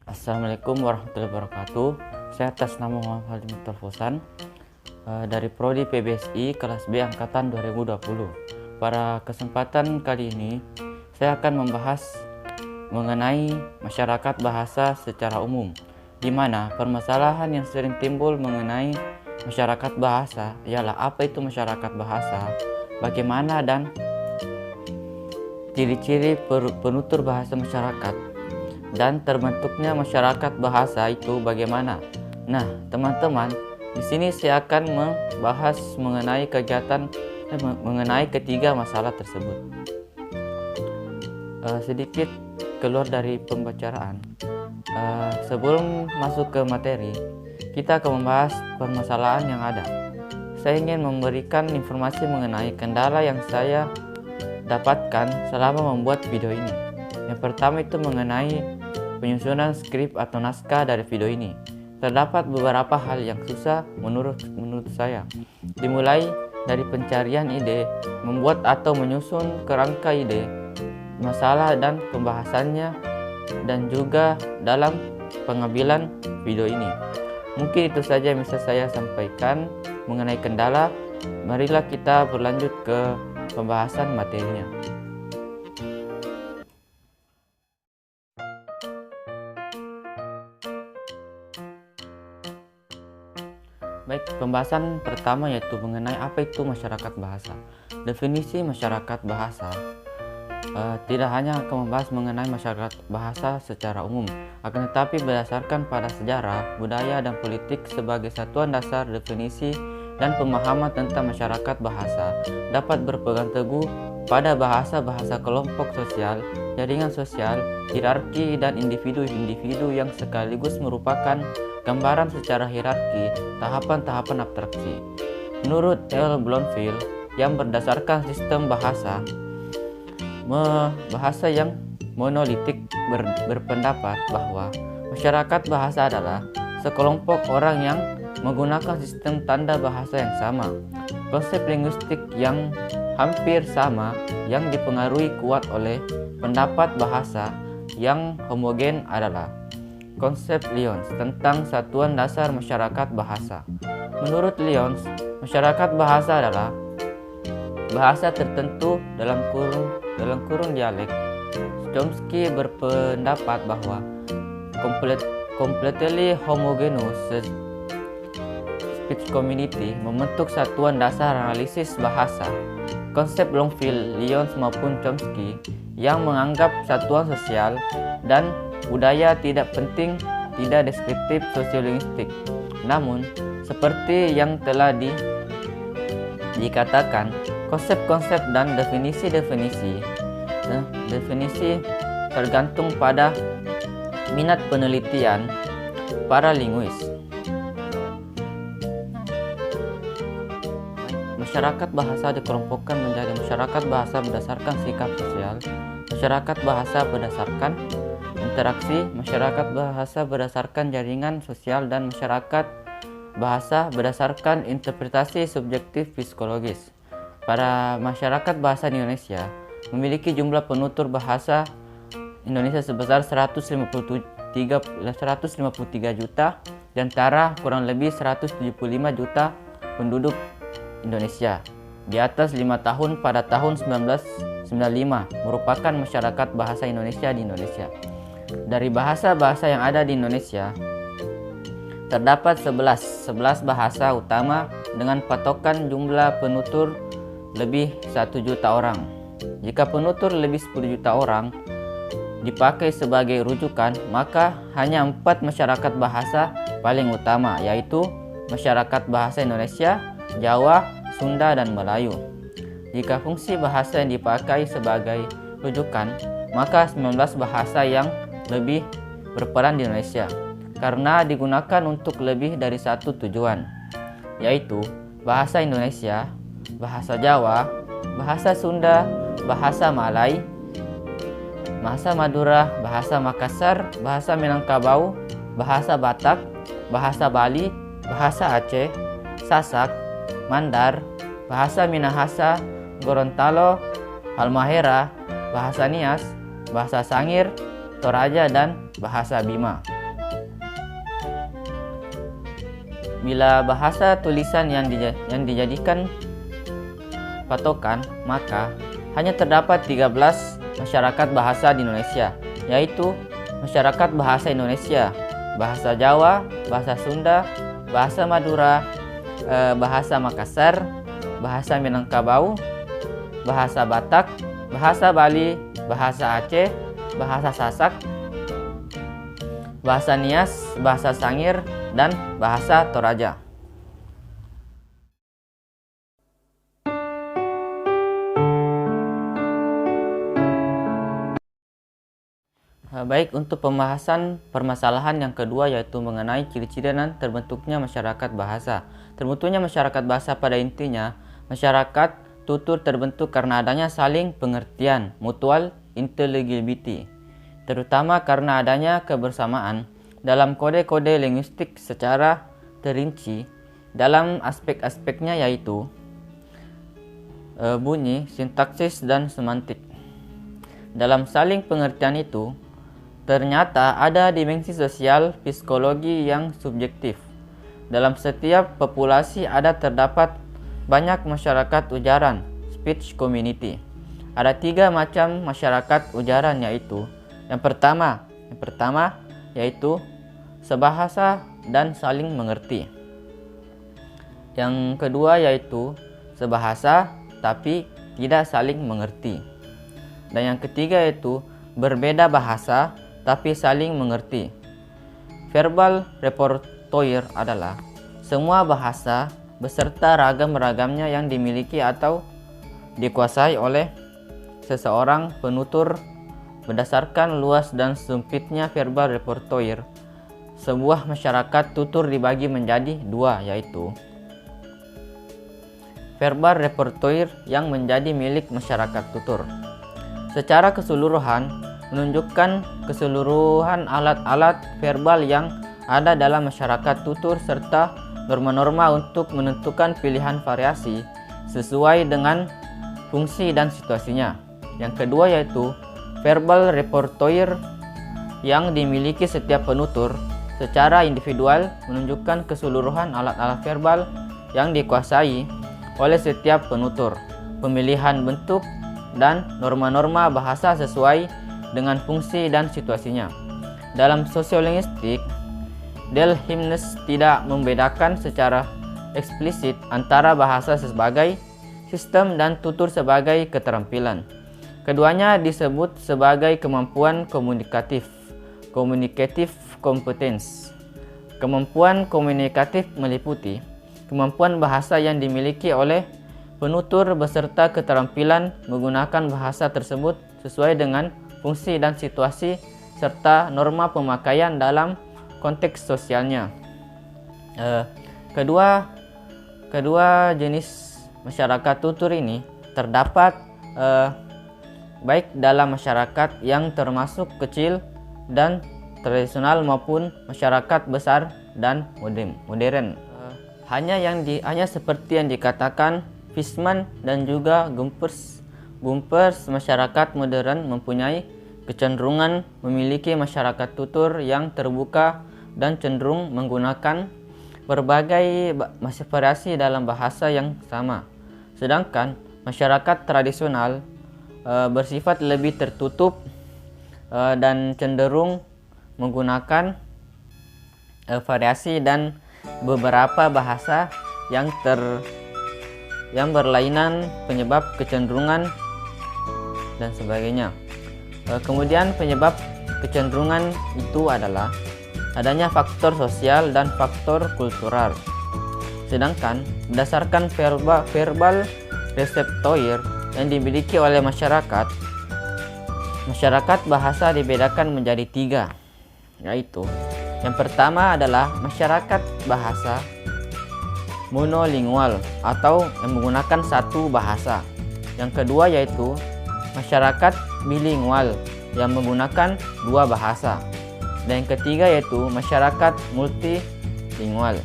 Assalamualaikum warahmatullahi wabarakatuh. Saya atas nama Muhammad Halim Tarfusan dari Prodi PBSI kelas B angkatan 2020. Pada kesempatan kali ini saya akan membahas mengenai masyarakat bahasa secara umum, di mana permasalahan yang sering timbul mengenai masyarakat bahasa ialah apa itu masyarakat bahasa, bagaimana dan ciri-ciri penutur bahasa masyarakat, dan terbentuknya masyarakat bahasa itu bagaimana. Nah, teman-teman, di sini saya akan membahas mengenai mengenai ketiga masalah tersebut. Sedikit keluar dari pembicaraan. Sebelum masuk ke materi, kita akan membahas permasalahan yang ada. Saya ingin memberikan informasi mengenai kendala yang saya dapatkan selama membuat video ini. Yang pertama itu mengenai penyusunan skrip atau naskah dari video ini. Terdapat beberapa hal yang susah menurut saya. Dimulai dari pencarian ide, membuat atau menyusun kerangka ide, masalah dan pembahasannya, dan juga dalam pengambilan video ini. Mungkin itu saja yang bisa saya sampaikan mengenai kendala. Marilah kita berlanjut ke pembahasan materinya. Baik, pembahasan pertama yaitu mengenai apa itu masyarakat bahasa. Definisi masyarakat bahasa tidak hanya akan membahas mengenai masyarakat bahasa secara umum, akan tetapi berdasarkan pada sejarah, budaya, dan politik sebagai satuan dasar definisi dan pemahaman tentang masyarakat bahasa dapat berpegang teguh pada bahasa-bahasa kelompok sosial, jaringan sosial, hierarki, dan individu-individu yang sekaligus merupakan gambaran secara hierarki tahapan-tahapan abstraksi. Menurut L. Bloomfield, yang berdasarkan sistem bahasa yang monolitik berpendapat bahwa masyarakat bahasa adalah sekelompok orang yang menggunakan sistem tanda bahasa yang sama, konsep linguistik yang hampir sama, yang dipengaruhi kuat oleh pendapat bahasa yang homogen adalah konsep Lyons tentang satuan dasar masyarakat bahasa. Menurut Lyons, masyarakat bahasa adalah bahasa tertentu dalam kurung dialek. Chomsky berpendapat bahwa completely homogeneous speech community membentuk satuan dasar analisis bahasa. Konsep Bloomfield, Lyons maupun Chomsky yang menganggap satuan sosial dan budaya tidak penting, tidak deskriptif sosiolinguistik. Namun, seperti yang telah dikatakan, konsep-konsep dan definisi tergantung pada minat penelitian para linguis. Masyarakat bahasa dikelompokkan menjadi masyarakat bahasa berdasarkan sikap sosial, masyarakat bahasa berdasarkan interaksi, masyarakat bahasa berdasarkan jaringan sosial, dan masyarakat bahasa berdasarkan interpretasi subjektif psikologis. Pada masyarakat bahasa di Indonesia memiliki jumlah penutur bahasa Indonesia sebesar 153 juta, di antara kurang lebih 175 juta penduduk Indonesia di atas 5 tahun pada tahun 1995 merupakan masyarakat bahasa Indonesia di Indonesia. Dari bahasa-bahasa yang ada di Indonesia, terdapat 11 bahasa utama dengan patokan jumlah penutur lebih 1 juta orang. Jika penutur lebih 10 juta orang dipakai sebagai rujukan, maka hanya 4 masyarakat bahasa paling utama, yaitu masyarakat bahasa Indonesia, Jawa, Sunda, dan Melayu. Jika fungsi bahasa yang dipakai sebagai rujukan, maka 19 bahasa yang lebih berperan di Indonesia karena digunakan untuk lebih dari satu tujuan, yaitu bahasa Indonesia, bahasa Jawa, bahasa Sunda, bahasa Malay, bahasa Madura, bahasa Makassar, bahasa Minangkabau, bahasa Batak, bahasa Bali, bahasa Aceh, Sasak, Mandar, bahasa Minahasa, Gorontalo, Halmahera, bahasa Nias, bahasa Sangir, Toraja, dan bahasa Bima. Bila bahasa tulisan yang dijadikan patokan, maka hanya terdapat 13 masyarakat bahasa di Indonesia, yaitu masyarakat bahasa Indonesia, bahasa Jawa, bahasa Sunda, bahasa Madura, bahasa Makassar, bahasa Minangkabau, bahasa Batak, bahasa Bali, bahasa Aceh, bahasa Sasak, bahasa Nias, bahasa Sangir, dan bahasa Toraja. Baik, untuk pembahasan permasalahan yang kedua yaitu mengenai ciri-ciri dan terbentuknya masyarakat bahasa. Terbentuknya masyarakat bahasa pada intinya, masyarakat tutur terbentuk karena adanya saling pengertian, mutual intelligibility, terutama karena adanya kebersamaan dalam kode-kode linguistik secara terinci dalam aspek-aspeknya yaitu bunyi, sintaksis, dan semantik. Dalam saling pengertian itu, ternyata ada dimensi sosial psikologi yang subjektif. Dalam setiap populasi terdapat banyak masyarakat ujaran, speech community. Ada 3 macam masyarakat ujaran yaitu yang pertama yaitu sebahasa dan saling mengerti. Yang kedua yaitu sebahasa tapi tidak saling mengerti. Dan yang ketiga yaitu berbeda bahasa tapi saling mengerti. Verbal repertoire adalah semua bahasa beserta ragam-ragamnya yang dimiliki atau dikuasai oleh seseorang penutur berdasarkan luas dan sempitnya verbal repertoire. Sebuah masyarakat tutur dibagi menjadi 2 yaitu verbal repertoire yang menjadi milik masyarakat tutur. Secara keseluruhan menunjukkan keseluruhan alat-alat verbal yang ada dalam masyarakat tutur serta norma-norma untuk menentukan pilihan variasi sesuai dengan fungsi dan situasinya. Yang kedua yaitu verbal repertoire yang dimiliki setiap penutur secara individual menunjukkan keseluruhan alat-alat verbal yang dikuasai oleh setiap penutur, pemilihan bentuk dan norma-norma bahasa sesuai dengan fungsi dan situasinya. Dalam sosiolinguistik, Delhimnes tidak membedakan secara eksplisit antara bahasa sebagai sistem dan tutur sebagai keterampilan. Keduanya disebut sebagai kemampuan komunikatif, communicative competence. Kemampuan komunikatif meliputi kemampuan bahasa yang dimiliki oleh penutur beserta keterampilan menggunakan bahasa tersebut sesuai dengan fungsi dan situasi serta norma pemakaian dalam konteks sosialnya. Kedua jenis masyarakat tutur ini terdapat baik dalam masyarakat yang termasuk kecil dan tradisional maupun masyarakat besar dan modern. Hanya seperti yang dikatakan Fishman dan juga Gompers, masyarakat modern mempunyai kecenderungan memiliki masyarakat tutur yang terbuka dan cenderung menggunakan berbagai variasi dalam bahasa yang sama. Sedangkan masyarakat tradisional bersifat lebih tertutup dan cenderung menggunakan variasi dan beberapa bahasa yang berlainan, penyebab kecenderungan dan sebagainya. Kemudian penyebab kecenderungan itu adalah adanya faktor sosial dan faktor kultural. Sedangkan berdasarkan verbal repertoire yang dimiliki oleh masyarakat bahasa dibedakan menjadi 3, yaitu yang pertama adalah masyarakat bahasa monolingual atau yang menggunakan satu bahasa. Yang kedua yaitu masyarakat bilingual yang menggunakan 2 bahasa. Dan yang ketiga yaitu masyarakat multilingual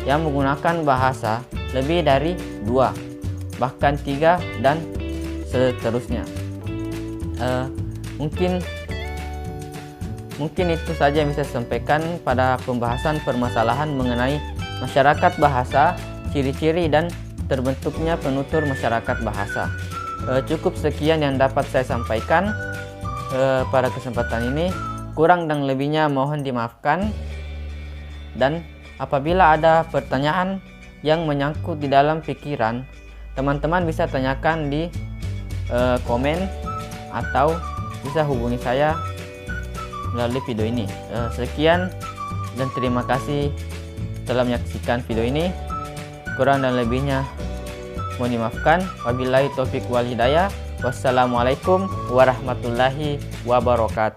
yang menggunakan bahasa lebih dari 2, bahkan 3 dan seterusnya. Mungkin itu saja yang bisa saya sampaikan pada pembahasan permasalahan mengenai Masyarakat bahasa, ciri-ciri dan terbentuknya penutur masyarakat bahasa. Cukup sekian yang dapat saya sampaikan pada kesempatan ini. Kurang dan lebihnya mohon dimaafkan. Dan apabila ada pertanyaan yang menyangkut di dalam pikiran, teman-teman bisa tanyakan di komen atau bisa hubungi saya melalui video ini. Sekian dan terima kasih telah menyaksikan video ini. Kurang dan lebihnya mohon dimaafkan. Wabillahi taufik wal hidayah. Wassalamualaikum warahmatullahi wabarakatuh.